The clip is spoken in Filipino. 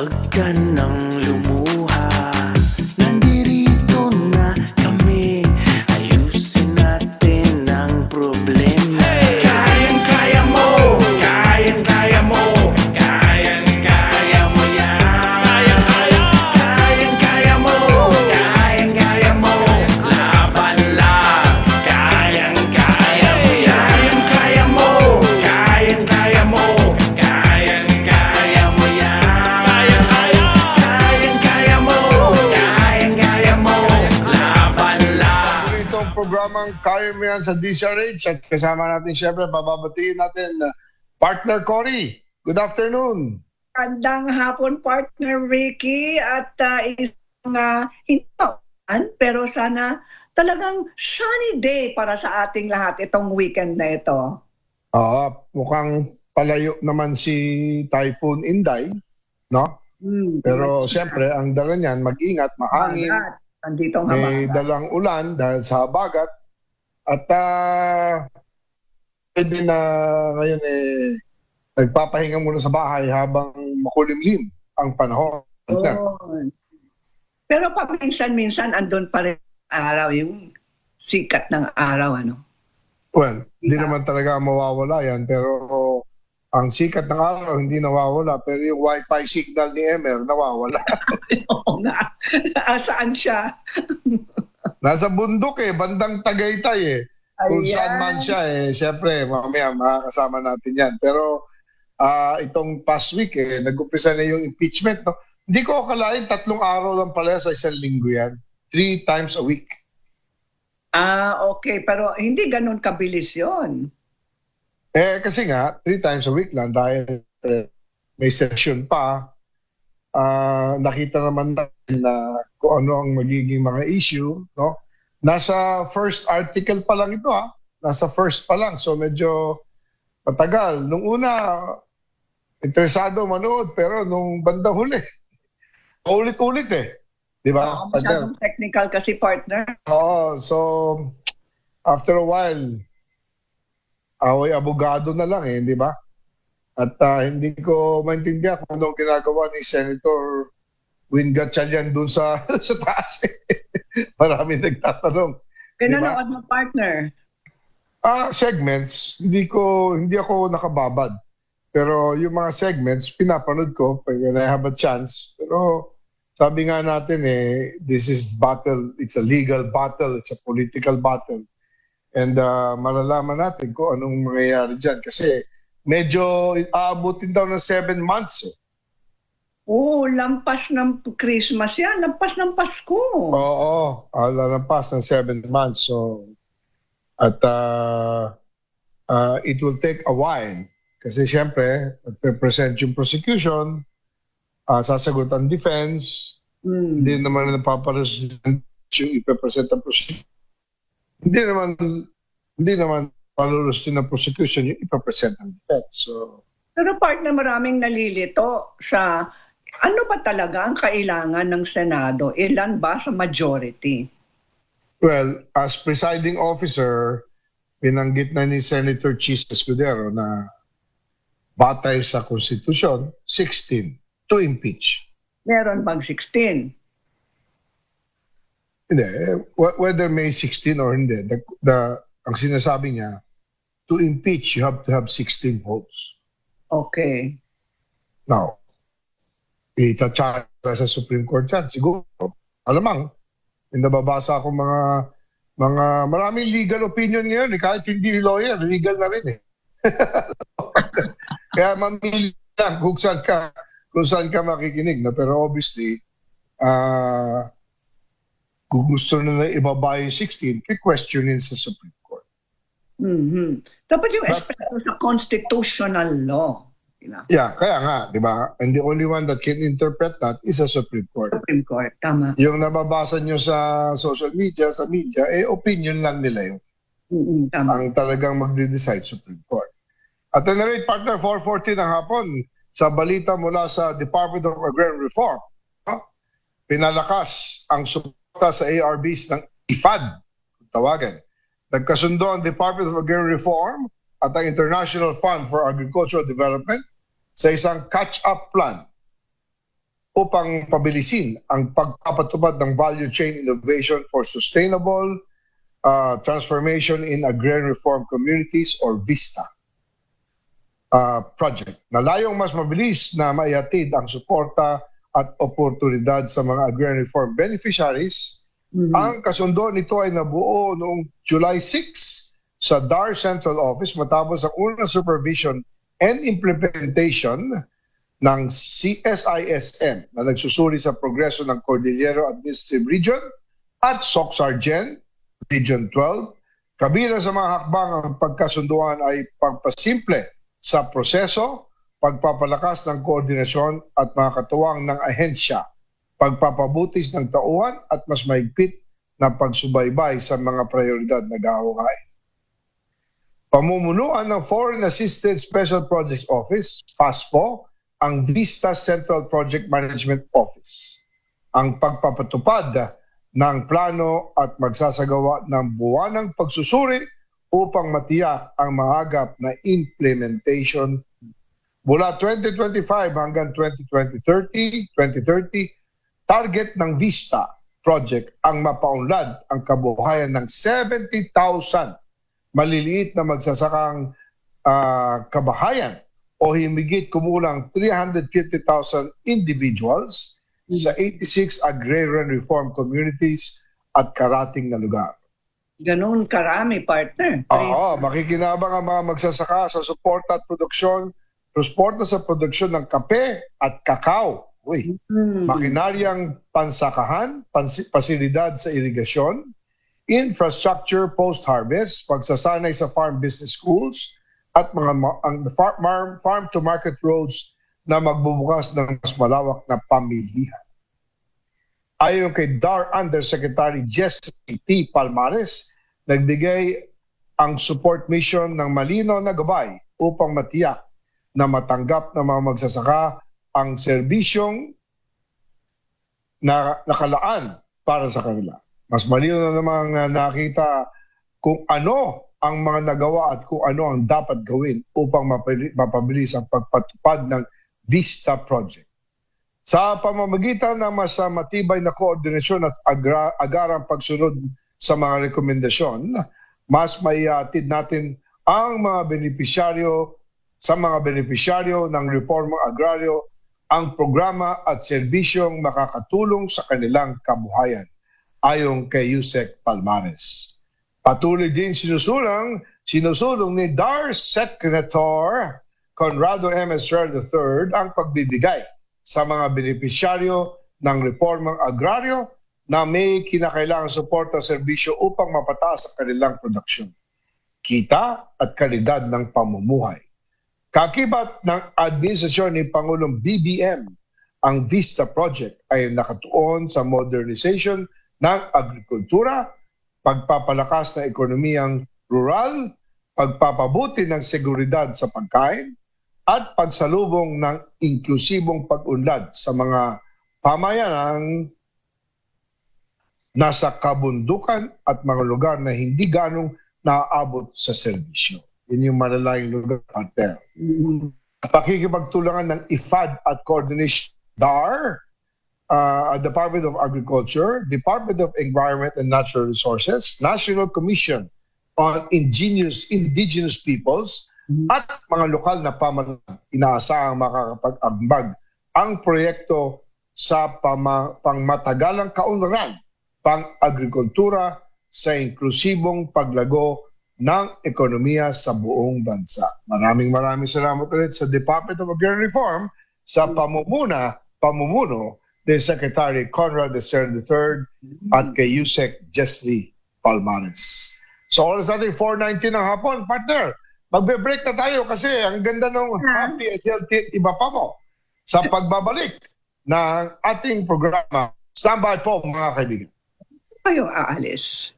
Huwag ka nang lumuha, nandirito na kami. Ayusin natin ang problema. Kayang-kaya mo, kayang-kaya mo, kayang-kaya mo yan. Kayang-kaya mo, kayang-kaya mo, laban lang. Kayang-kaya mo yan. Kayang-kaya mo, kayang-kaya mo, kayang-kaya mo yan. Kayang-kaya mo, kayang-kaya mo, laban lang. Itong programang Kaya Mo Yan sa DCRH at kasama natin siyempre, bababatiin natin partner Cory. Good afternoon. Magandang hapon, partner Ricky, at isang hindi paulan, pero sana talagang sunny day para sa ating lahat itong weekend na ito. Mukhang palayo naman si Typhoon Inday, no? Pero siyempre, ang dala niyan, mag-ingat, mahangin, Habagat. Nandito ang may habagat. dalang ulan dahil sa habagat. At pwede na ngayon nagpapahinga muna sa bahay habang makulimlim ang panahon. Yun. Pero paminsan-minsan andun pa rin ang araw, yung sikat ng araw, ano? Well, hindi Yeah. naman talaga mawawala yan, pero ang sikat ng araw hindi nawawala, pero yung wifi signal ni Emer nawawala. Oo nga. Saan siya? Nasa bundok bandang Tagaytay Kung saan man siya siyempre mamaya makakasama natin yan. Pero itong past week nag-umpisa na yung impeachment. No? Hindi ko akalain 3 araw lang pala sa isang linggo yan. 3 times a week. Okay. Pero hindi ganun kabilis yon. Kasi nga, 3 times a week lang dahil may session pa. Nakita naman natin na kung ano ang magiging mga issue. No? Nasa first article pa lang ito Nasa first pa lang. So medyo matagal. Nung una, interesado manood. Pero nung bandang huli, ulit-ulit Di ba? Masyadong technical kasi, partner. Oo. So, after a while, away abogado na lang di ba? At hindi ko maintindihan kung anong ginagawa ni Senator Win Gatchalian dun sa taas. Marami nagtatanong. Pinanood mo, partner. Segments, hindi ako nakababad. Pero yung mga segments, pinapanood ko when I have a chance. Pero sabi nga natin this is battle, it's a legal battle, it's a political battle. And malalaman natin kung anong mangyayari dyan. Kasi medyo aabutin daw ng 7 months Lampas ng Christmas yan. Lampas ng Pasko. Oo, lampas ng 7 months. So, at it will take a while. Kasi siyempre, magpe-present yung prosecution, sasagot ang defense, hindi naman napaparesent yung ipe-present ang prosecution. Hindi naman palulustin ng prosecution yung ipe-present ang defense. So, Pero partner, maraming nalilito sa ano ba talaga ang kailangan ng Senado? Ilan ba sa majority? well, as presiding officer, binanggit na ni Senator Chis Escudero na batay sa konstitusyon, 16 to impeach. Meron bang 16? Hindi. Whether may 16 or hindi, ang sinasabi niya, to impeach, you have to have 16 votes. Okay. Now, itatsa sa Supreme Court yan, siguro. Alamang, nababasa ako mga maraming legal opinion ngayon. Kahit hindi lawyer, legal na rin Kaya mamili lang kung saan ka makikinig. No? Pero obviously, kung gusto nila ibaba yung 16, i-questionin sa Supreme Court. Dapat yung espeto sa constitutional law. Yeah, kaya nga, di ba? And the only one that can interpret that is a Supreme Court. Supreme Court, tama. Yung nababasa nyo sa social media, sa media, opinion lang nila yun. Tama. Ang talagang magde-decide Supreme Court. At any rate, partner, 4:40 ng hapon, sa balita mula sa Department of Agrarian Reform, pinalakas ang suporta sa ARBs ng IFAD, tawagan. Nagkasundo ang Department of Agrarian Reform at ang International Fund for Agricultural Development sa isang catch-up plan upang pabilisin ang pagpapatupad ng value chain innovation for sustainable transformation in agrarian reform communities or VISTA project na layong mas mabilis na maihatid ang suporta at oportunidad sa mga agrarian reform beneficiaries. Ang kasundo nito ay nabuo noong July 6 sa DAR Central Office matapos ang unang supervision and implementation ng CSISM na nagsusuri sa progreso ng Cordillera Administrative Region at SOC-Sargen Region 12. Kabilang sa mga hakbang ang pagkasunduan ay pagpasimple sa proseso, pagpapalakas ng koordinasyon at mga katuwang ng ahensya, pagpapabutis ng tauhan at mas mahigpit na pagsubaybay sa mga prioridad na gawain. Pamumunuan ng Foreign Assisted Special Projects Office, FASPO, ang VISTA Central Project Management Office. Ang pagpapatupad ng plano at magsasagawa ng buwanang pagsusuri upang matiyak ang maagap na implementation mula 2025 hanggang 2030, target ng VISTA project ang mapaunlad ang kabuhayan ng 70,000 maliliit na magsasakang kabahayan o himigit kumulang 350,000 individuals sa 86 agrarian reform communities at karating na lugar. Ganun karami, partner. Oo, makikinabang ang mga magsasaka sa suporta at produksyon, suporta sa produksyon ng kape at kakao. Makinaryang pansakahan, pasilidad sa irigasyon, infrastructure post-harvest, pagsasanay sa farm business schools, at ang farm-to-market roads na magbubukas ng mas malawak na pamilihan. Ayon kay DAR Undersecretary Jessie T. Palmares, nagbigay ang support mission ng malinaw na gabay upang matiyak na matanggap ng mga magsasaka ang serbisyong na nakalaan para sa kanila. Mas malinaw na namang nakita kung ano ang mga nagawa at kung ano ang dapat gawin upang mapabilis ang pagpatupad ng VISTA project. Sa pamamagitan ng mas matibay na koordinasyon at agarang pagsunod sa mga rekomendasyon, mas maihatid natin ang mga benepisyaryo ng reformang agraryo ang programa at serbisyong makakatulong sa kanilang kabuhayan, ayon kay Yusek Palmares. Patuloy din sinusulong ni DAR Secretary Conrado M. Estrella III ang pagbibigay sa mga benepisyaryo ng reformang agraryo na may kinakailangang suporta at serbisyo upang mapataas ang kanilang produksyon, kita at kalidad ng pamumuhay. Kakibat ng administrasyon ni Pangulong BBM, ang VISTA Project ay nakatuon sa modernization ng agrikultura, pagpapalakas ng ekonomiyang rural, pagpapabuti ng seguridad sa pagkain, at pagsalubong ng inklusibong pag-unlad sa mga pamayanang nasa kabundukan at mga lugar na hindi ganong naaabot sa serbisyo. Yun yung malalayong lugar, partner. Pakikipagtulungan ng IFAD at coordination DAR, Department of Agriculture, Department of Environment and Natural Resources, National Commission on Indigenous Peoples, at mga lokal na pamahalaan. Inaasahang makakapag-ambag ang proyekto sa pangmatagalang kaunlaran, pang-agrikultura sa inklusibong paglago ng ekonomiya sa buong bansa. Maraming salamat ulit sa Department of Agrarian Reform sa pamumuno ni Secretary Conrado Estrella III at kay Yusek Jessie Palmares. So oras natin 4:19 ng hapon, partner. Magbe-break na tayo kasi ang ganda ng happy and healthy iba pa mo sa pagbabalik ng ating programa. Stand by po mga kaibigan. Kayo aalis.